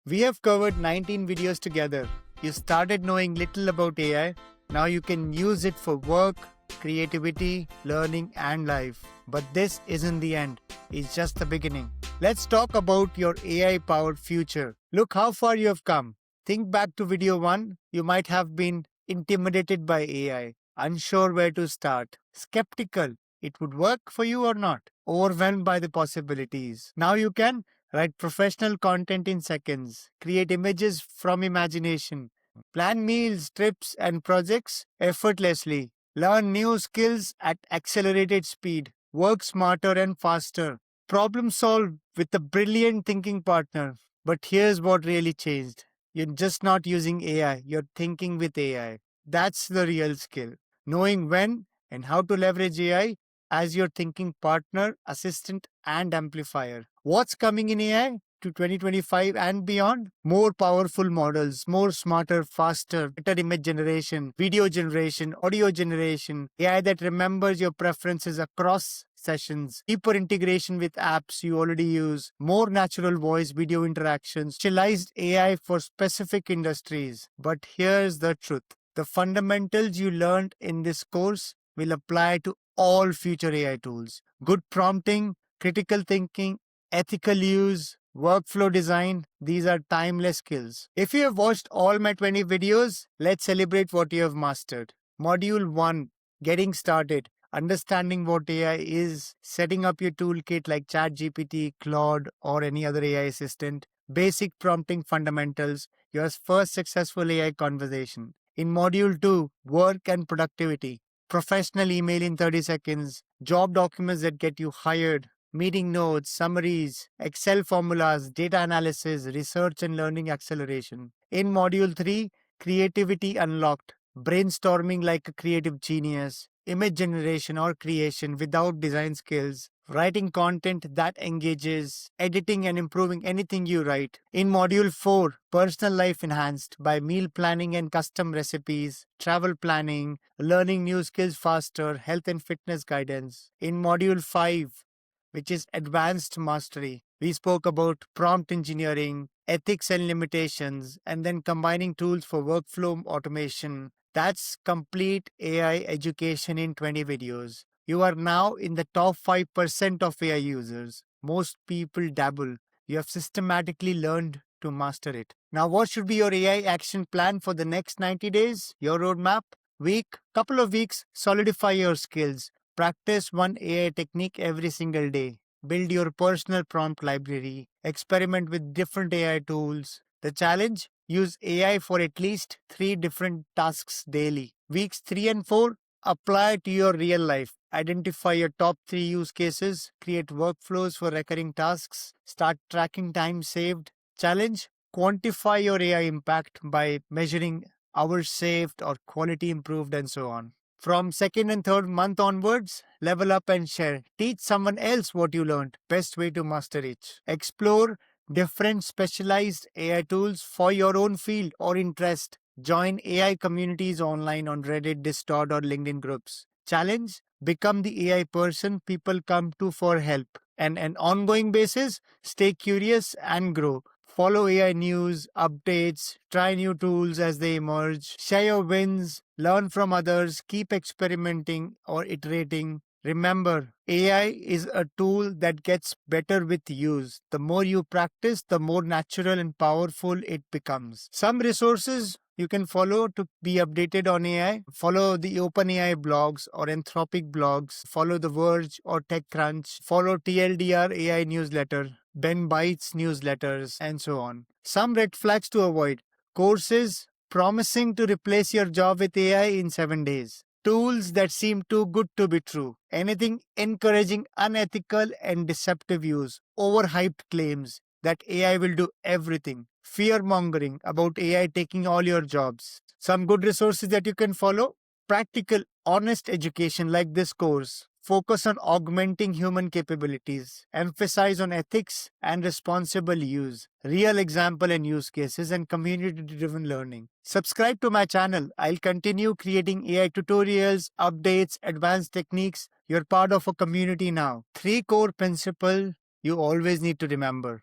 We have covered 19 videos together. You started knowing little about AI. Now you can use it for work, creativity, learning, and life. But this isn't the end, it's just the beginning. Let's talk about your AI powered future. Look how far you have come. Think back to video 1. You might have been intimidated by AI, unsure where to start, skeptical it would work for you or not, overwhelmed by the possibilities. Now you can write professional content in seconds, create images from imagination, plan meals, trips, and projects effortlessly, learn new skills at accelerated speed, work smarter and faster, problem solve with a brilliant thinking partner. But here's what really changed. You're just not using AI, you're thinking with AI. That's the real skill. Knowing when and how to leverage AI as your thinking partner, assistant, and amplifier. What's coming in AI to 2025 and beyond? More powerful models, more smarter, faster, better image generation, video generation, audio generation, AI that remembers your preferences across sessions, deeper integration with apps you already use, more natural voice video interactions, specialized AI for specific industries. But here's the truth. The fundamentals you learned in this course will apply to all future AI tools. Good prompting, critical thinking, ethical use, workflow design, these are timeless skills. If you have watched all my 20 videos, let's celebrate what you have mastered. Module 1, Getting Started. Understanding what AI is, setting up your toolkit like ChatGPT, Claude, or any other AI assistant, basic prompting fundamentals, your first successful AI conversation. In Module 2, Work and Productivity. Professional email in 30 seconds, job documents that get you hired, meeting notes, summaries, Excel formulas, data analysis, research and learning acceleration. In Module 3, Creativity Unlocked, brainstorming like a creative genius, image generation or creation without design skills, writing content that engages, editing and improving anything you write. In Module 4, Personal Life Enhanced by meal planning and custom recipes, travel planning, learning new skills faster, health and fitness guidance. In Module 5, which is Advanced Mastery, we spoke about prompt engineering, ethics and limitations, and then combining tools for workflow automation. That's complete AI education in 20 videos. You are now in the top 5% of AI users. Most people dabble. You have systematically learned to master it. Now, what should be your AI action plan for the next 90 days? Your roadmap? Week? Couple of weeks? Solidify your skills. Practice one AI technique every single day. Build your personal prompt library. Experiment with different AI tools. The challenge? Use AI for at least 3 different tasks daily. Weeks 3 and 4? Apply to your real life. Identify your top 3 use cases. Create workflows for recurring tasks. Start tracking time saved. Challenge? Quantify your AI impact by measuring hours saved or quality improved and so on. From second and third month onwards, level up and share. Teach someone else what you learned. Best way to master it. Explore different specialized AI tools for your own field or interest. Join AI communities online on Reddit, Discord, or LinkedIn groups. Challenge: become the AI person people come to for help. And an ongoing basis, stay curious and grow. Follow AI news, updates, try new tools as they emerge, share your wins, learn from others, keep experimenting or iterating. Remember, AI is a tool that gets better with use. The more you practice, the more natural and powerful it becomes. Some resources you can follow to be updated on AI. Follow the OpenAI blogs or Anthropic blogs. Follow The Verge or TechCrunch. Follow TLDR AI newsletter, Ben Bytes newsletters, and so on. Some red flags to avoid. Courses promising to replace your job with AI in 7 days. Tools that seem too good to be true. Anything encouraging unethical and deceptive use. Overhyped claims that AI will do everything. Fear mongering about AI taking all your jobs. Some good resources that you can follow: practical, honest education like this course. Focus on augmenting human capabilities. Emphasize on ethics and responsible use. Real example and use cases and community-driven learning. Subscribe to my channel. I'll continue creating AI tutorials, updates, advanced techniques. You're part of a community now. 3 core principles you always need to remember.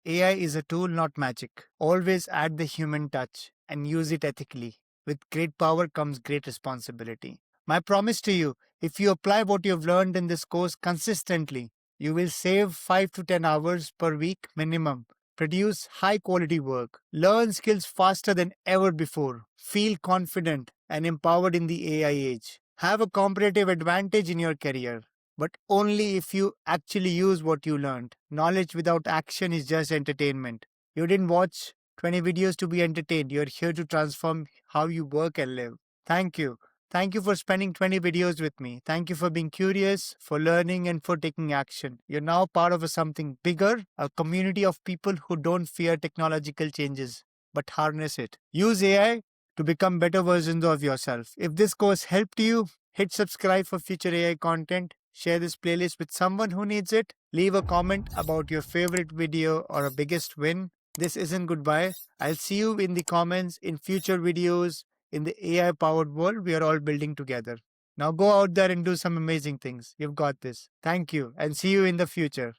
AI is a tool, not magic. Always add the human touch and use it ethically. With great power comes great responsibility. My promise to you, if you apply what you've learned in this course consistently, you will save 5 to 10 hours per week minimum, produce high quality work, learn skills faster than ever before, feel confident and empowered in the AI age, have a competitive advantage in your career, but only if you actually use what you learned. Knowledge without action is just entertainment. You didn't watch 20 videos to be entertained. You're here to transform how you work and live. Thank you. Thank you for spending 20 videos with me. Thank you for being curious, for learning, and for taking action. You're now part of something bigger, a community of people who don't fear technological changes, but harness it. Use AI to become better versions of yourself. If this course helped you, hit subscribe for future AI content. Share this playlist with someone who needs it. Leave a comment about your favorite video or a biggest win. This isn't goodbye. I'll see you in the comments in future videos. In the AI powered world, we are all building together. Now go out there and do some amazing things. You've got this. Thank you and see you in the future.